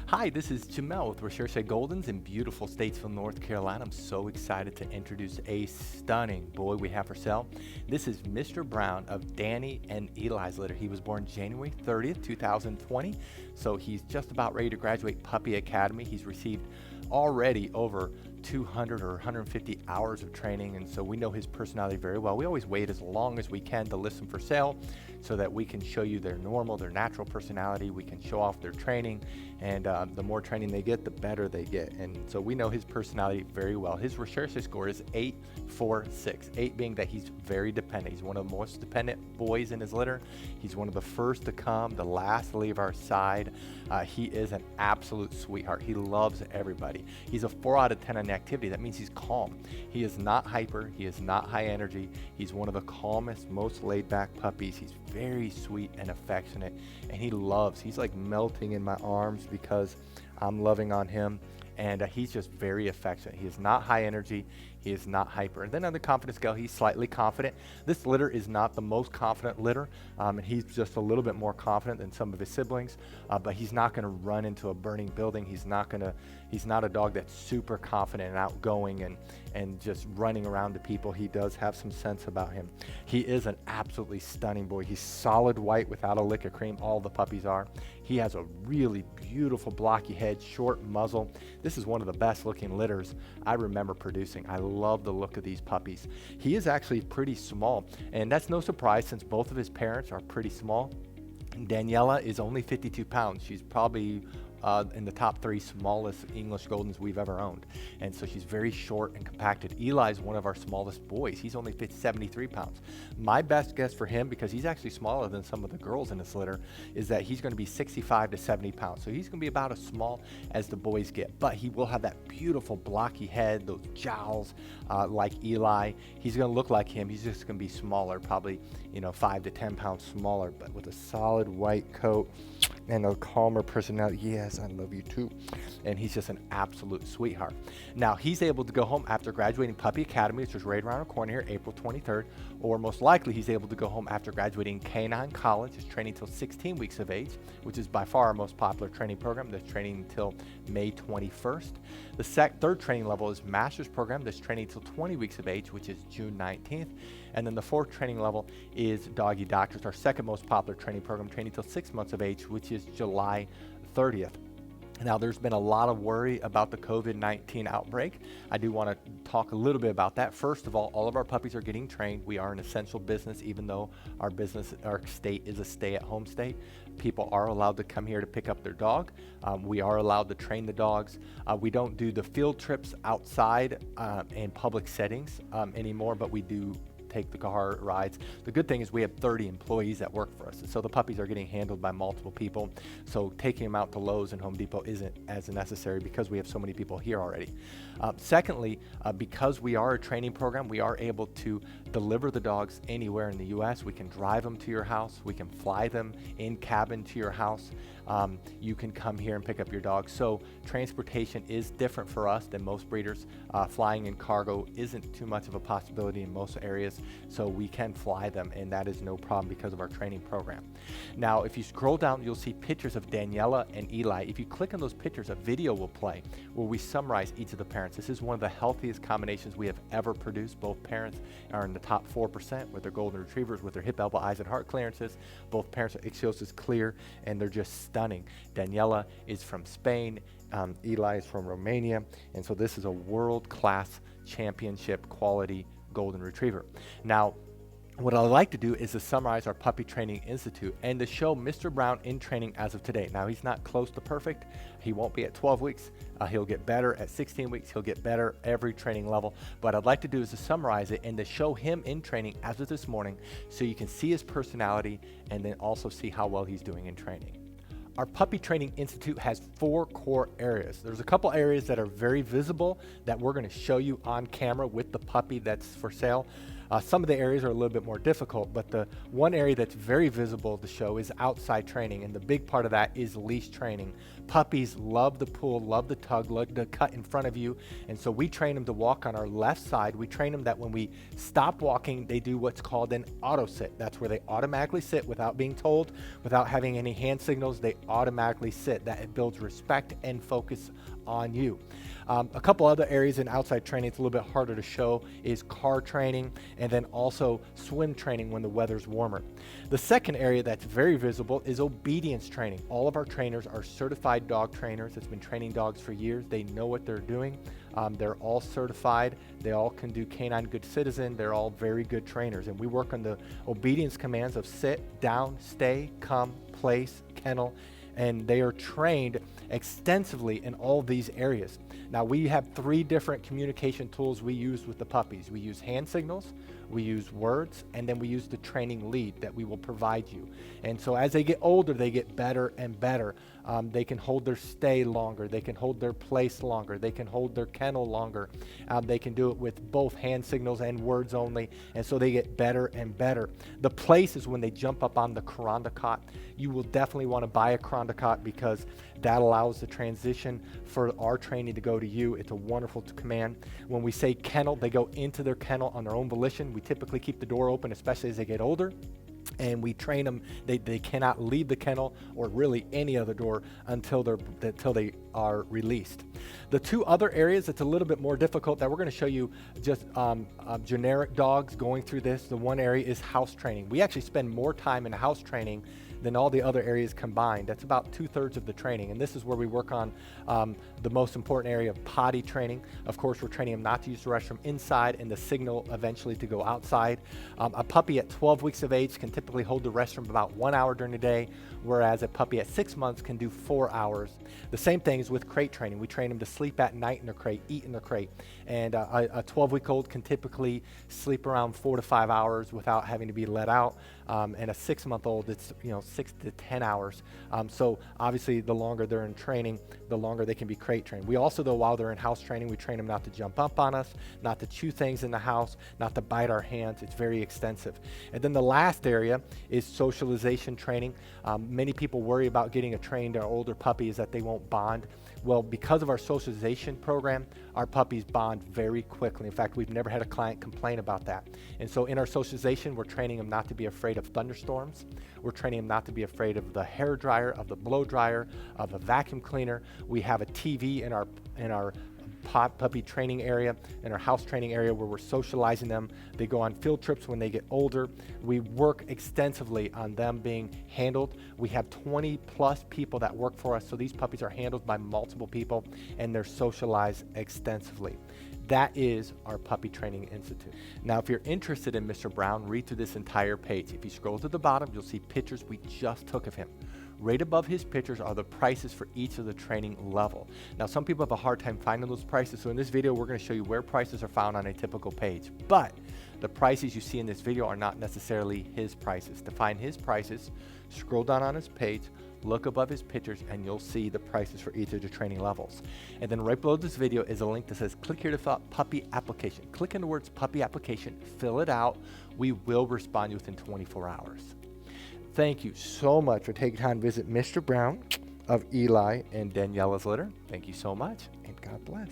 Hi, this is Jamel with Recherche Goldens in beautiful Statesville, North Carolina. I'm so excited to introduce a stunning boy we have for sale. This is Mr. Brown of Dani and Eli's litter. He was born January 30th, 2020, so he's just about ready to graduate Puppy Academy. He's received already over 200 or 150 hours of training, and so we know his personality very well. We always wait as long as we can to list them for sale so that we can show you their normal, their natural personality. We can show off their training, and the more training they get, the better they get. And so we know his personality very well. His Recherche score is 846, 8 being that he's very dependent. He's one of the most dependent boys in his litter. He's one of the first to come, the last to leave our side. He is an absolute sweetheart. He loves everybody. He's a 4 out of 10 on activity. That means he's calm. He is not hyper. He is not high energy. He's one of the calmest, most laid back puppies. He's very sweet and affectionate, and he's like melting in my arms because I'm loving on him, and he's just very affectionate. He is not high energy. He is not hyper. And then on the confidence scale, he's slightly confident. This litter is not the most confident litter, and he's just a little bit more confident than some of his siblings, but he's not gonna run into a burning building. He's not a dog that's super confident and outgoing and just running around to people. He does have some sense about him. He is an absolutely stunning boy. He's solid white without a lick of cream. All the puppies are. He has a really beautiful blocky head, short muzzle. This is one of the best looking litters I remember producing. I love the look of these puppies. He is actually pretty small, and that's no surprise since both of his parents are pretty small. Daniela is only 52 pounds. She's probably in the top 3 smallest English Goldens we've ever owned. And so she's very short and compacted. Eli is one of our smallest boys. He's only 73 pounds. My best guess for him, because he's actually smaller than some of the girls in this litter, is that he's gonna be 65 to 70 pounds. So he's gonna be about as small as the boys get, but he will have that beautiful blocky head, those jowls like Eli. He's gonna look like him. He's just gonna be smaller, probably 5 to 10 pounds smaller, but with a solid white coat and a calmer personality. Yes, I love you too. And he's just an absolute sweetheart. Now, he's able to go home after graduating Puppy Academy, which is right around the corner here, April 23rd, or most likely he's able to go home after graduating Canine College. It's training till 16 weeks of age, which is by far our most popular training program. That's training until May 21st. The third training level is Master's Program. That's training till 20 weeks of age, which is June 19th. And then the fourth training level is Doggy Doctors, our second most popular training program, training till 6 months of age, which is July 30th. Now, there's been a lot of worry about the COVID-19 outbreak. I do want to talk a little bit about that. First of all of our puppies are getting trained. We are an essential business, even though our state is a stay-at-home state. People are allowed to come here to pick up their dog. We are allowed to train the dogs. We don't do the field trips outside in public settings anymore, but we do take the car rides. The good thing is we have 30 employees that work for us, so the puppies are getting handled by multiple people, so taking them out to Lowe's and Home Depot isn't as necessary because we have so many people here already. Secondly, because we are a training program, we are able to deliver the dogs anywhere in the US. We can drive them to your house. We can fly them in cabin to your house. You can come here and pick up your dog. So transportation is different for us than most breeders. Flying in cargo isn't too much of a possibility in most areas, so we can fly them, and that is no problem because of our training program. Now, if you scroll down, you'll see pictures of Daniela and Eli. If you click on those pictures, a video will play where we summarize each of the parents. This is one of the healthiest combinations we have ever produced. Both parents are in the top 4% with their golden retrievers, with their hip, elbow, eyes, and heart clearances. Both parents are ichthyosis clear, and they're just stunning. Daniela is from Spain. Eli is from Romania. And so this is a world-class championship quality golden retriever. Now, what I'd like to do is to summarize our Puppy Training Institute and to show Mr. Brown in training as of today. Now, he's not close to perfect. He won't be at 12 weeks. He'll get better at 16 weeks. He'll get better every training level. But I'd like to do is to summarize it and to show him in training as of this morning so you can see his personality and then also see how well he's doing in training. Our Puppy Training Institute has 4 core areas. There's a couple areas that are very visible that we're going to show you on camera with the puppy that's for sale. Some of the areas are a little bit more difficult, but the one area that's very visible to show is outside training, and the big part of that is leash training. Puppies love the pull, love the tug, love the cut in front of you, and so we train them to walk on our left side. We train them that when we stop walking, they do what's called an auto sit. That's where they automatically sit without being told, without having any hand signals. They automatically sit. That it builds respect and focus on you. A couple other areas in outside training it's a little bit harder to show is car training, and then also swim training when the weather's warmer. The second area that's very visible is obedience training. All of our trainers are certified dog trainers that's been training dogs for years. They know what they're doing. They're all certified. They all can do canine good citizen. They're all very good trainers, and we work on the obedience commands of sit, down, stay, come, place, kennel, and they are trained extensively in all these areas. Now we have 3 different communication tools we use with the puppies. We use hand signals, we use words, and then we use the training lead that we will provide you. And so as they get older, they get better and better. They can hold their stay longer, they can hold their place longer, they can hold their kennel longer. They can do it with both hand signals and words only, and so they get better and better. The place is when they jump up on the Kuranda cot. You will definitely want to buy a Kuranda cot because that allows the transition for our training to go to you. It's a wonderful command. When we say kennel, they go into their kennel on their own volition. We typically keep the door open, especially as they get older. And we train them, they cannot leave the kennel or really any other door until they are released. The 2 other areas that's a little bit more difficult that we're going to show you just generic dogs going through this. The one area is house training. We actually spend more time in house training than all the other areas combined. That's about 2/3 of the training, and this is where we work on the most important area of potty training. Of course, we're training them not to use the restroom inside and the signal eventually to go outside. A puppy at 12 weeks of age can typically hold the restroom about 1 hour during the day, whereas a puppy at 6 months can do 4 hours. The same thing is with crate training. We train them to sleep at night in their crate, eat in their crate, and a 12-week-old can typically sleep around 4 to 5 hours without having to be let out, and a 6-month-old, it's 6 to 10 hours. So obviously the longer they're in training, the longer they can be crate trained. We also, though, while they're in house training, we train them not to jump up on us, not to chew things in the house, not to bite our hands. It's very extensive. And then the last area is socialization training. Many people worry about getting a trained or older puppy is that they won't bond. Well, because of our socialization program, our puppies bond very quickly. In fact, we've never had a client complain about that. And so in our socialization, we're training them not to be afraid of thunderstorms. We're training them not to be afraid of the hair dryer, of the blow dryer, of a vacuum cleaner. We have a TV in our puppy training area, in our house training area, where we're socializing them. They go on field trips when they get older. We work extensively on them being handled. We have 20 plus people that work for us, so these puppies are handled by multiple people and they're socialized extensively. That is our Puppy Training Institute. Now, if you're interested in Mr. Brown, read through this entire page. If you scroll to the bottom, you'll see pictures we just took of him. Right above his pictures are the prices for each of the training level. Now, some people have a hard time finding those prices, so in this video, we're going to show you where prices are found on a typical page. But the prices you see in this video are not necessarily his prices. To find his prices, scroll down on his page, look above his pictures, and you'll see the prices for each of the training levels. And then right below this video is a link that says click here to fill out puppy application. Click on the words puppy application, fill it out. We will respond to you within 24 hours. Thank you so much for taking time to visit Mr. Brown of Eli and Daniela's litter. Thank you so much, and God bless.